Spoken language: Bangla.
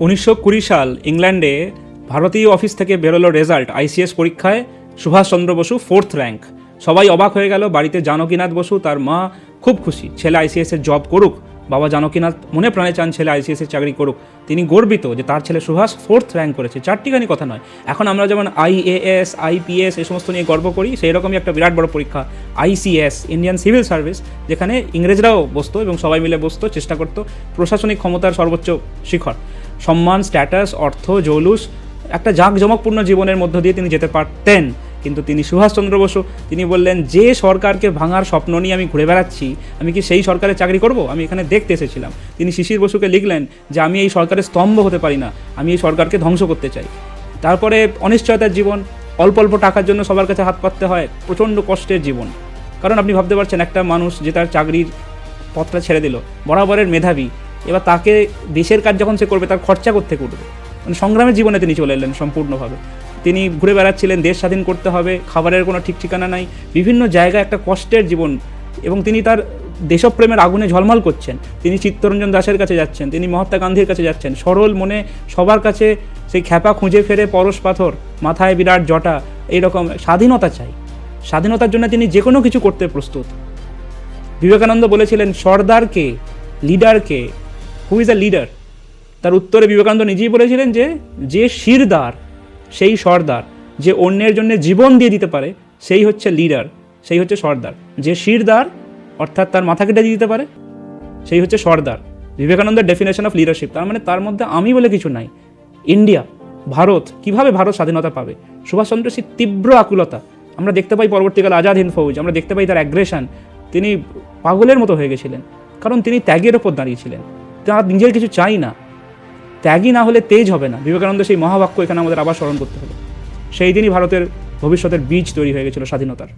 1920 সাল ইংল্যান্ডে ভারতীয় অফিস থেকে বেরোলো রেজাল্ট, আইসিএস পরীক্ষায় সুভাষচন্দ্র বসু 4th র্যাঙ্ক। সবাই অবাক হয়ে গেল। বাড়িতে জানকীনাথ বসু, তার মা খুব খুশি, ছেলে আইসিএসের জব করুক। বাবা জানকীনাথ মনে প্রাণে চান ছেলে আইসিএসের চাকরি করুক। তিনি গর্বিত যে তার ছেলে সুভাষ 4th র্যাঙ্ক করেছে। চারটিখানি কথা নয়। এখন আমরা যেমন আইএএস, আইপিএস এই সমস্ত নিয়ে গর্ব করি, সেই রকমই একটা বিরাট বড় পরীক্ষা আইসিএস, ইন্ডিয়ান সিভিল সার্ভিস, যেখানে ইংরেজরাও বসতো এবং সবাই মিলে বসতো, চেষ্টা করতো। প্রশাসনিক ক্ষমতার সর্বোচ্চ শিখর, সম্মান, স্ট্যাটাস, অর্থ, জৌলুস, একটা জাঁকজমকপূর্ণ জীবনের মধ্য দিয়ে তিনি যেতে পারতেন। কিন্তু তিনি সুভাষচন্দ্র বসু, তিনি বললেন, যে সরকারকে ভাঙার স্বপ্ন নিয়ে আমি ঘুরে বেড়াচ্ছি, আমি কি সেই সরকারের চাকরি করব? আমি এখানে দেখতে এসেছিলাম। তিনি শিশির বসুকে লিখলেন যে আমি এই সরকারের স্তম্ভ হতে পারি না, আমি এই সরকারকে ধ্বংস করতে চাই। তারপরে অনিশ্চয়তার জীবন, অল্প অল্প টাকার জন্য সবার কাছে হাত পাততে হয়, প্রচণ্ড কষ্টের জীবন। কারণ আপনি ভাবতে পারছেন, একটা মানুষ যে তার চাকরির পথটা ছেড়ে দিল, বরাবরের মেধাবী, এবার তাকে দেশের কাজ যখন সে করবে তার খরচা করতে করবে, মানে সংগ্রামের জীবনে তিনি চলে এলেন সম্পূর্ণভাবে। তিনি ঘুরে বেড়াচ্ছিলেন, দেশ স্বাধীন করতে হবে, খাবারের কোনো ঠিক ঠিকানা নাই, বিভিন্ন জায়গায় একটা কষ্টের জীবন। এবং তিনি তার দেশপ্রেমের আগুনে ঝলমল করছেন। তিনি চিত্তরঞ্জন দাসের কাছে যাচ্ছেন, তিনি মহাত্মা গান্ধীর কাছে যাচ্ছেন, সরল মনে সবার কাছে সেই খ্যাপা খুঁজে ফেরে, পরশ পাথর, মাথায় বিরাট জটা, এইরকম স্বাধীনতা চাই। স্বাধীনতার জন্য তিনি যে কোনো কিছু করতে প্রস্তুত। বিবেকানন্দ বলেছিলেন, সর্দারকে, লিডারকে, হু ইজ আ লিডার? তার উত্তরে বিবেকানন্দ নিজেই বলেছিলেন যে শিরদার সেই সর্দার, যে অন্যের জন্য জীবন দিয়ে দিতে পারে সেই হচ্ছে লিডার, সেই হচ্ছে সর্দার। যে শিরদার অর্থাৎ তার মাথা কেটে দিতে পারে সেই হচ্ছে সর্দার। বিবেকানন্দের ডেফিনেশন অফ লিডারশিপ। তার মানে তার মধ্যে আমি বলে কিছু নাই। ইন্ডিয়া, ভারত, কিভাবে ভারত স্বাধীনতা পাবে? সুভাষচন্দ্রের সেই তীব্র আকুলতা আমরা দেখতে পাই পরবর্তীকালে আজাদ হিন্দ ফৌজ, আমরা দেখতে পাই তার অ্যাগ্রেশন। তিনি পাগলের মতো হয়ে গেছিলেন, কারণ তিনি ত্যাগের ওপর দাঁড়িয়েছিলেন। তার নিজের কিছু চাই না। ত্যাগী না হলে তেজ হবে না। বিবেকানন্দ সেই মহাবাক্য এখানে আমাদের আবার স্মরণ করতে হলো। সেই দিনই ভারতের ভবিষ্যতের বীজ তৈরি হয়ে গেছিল স্বাধীনতার।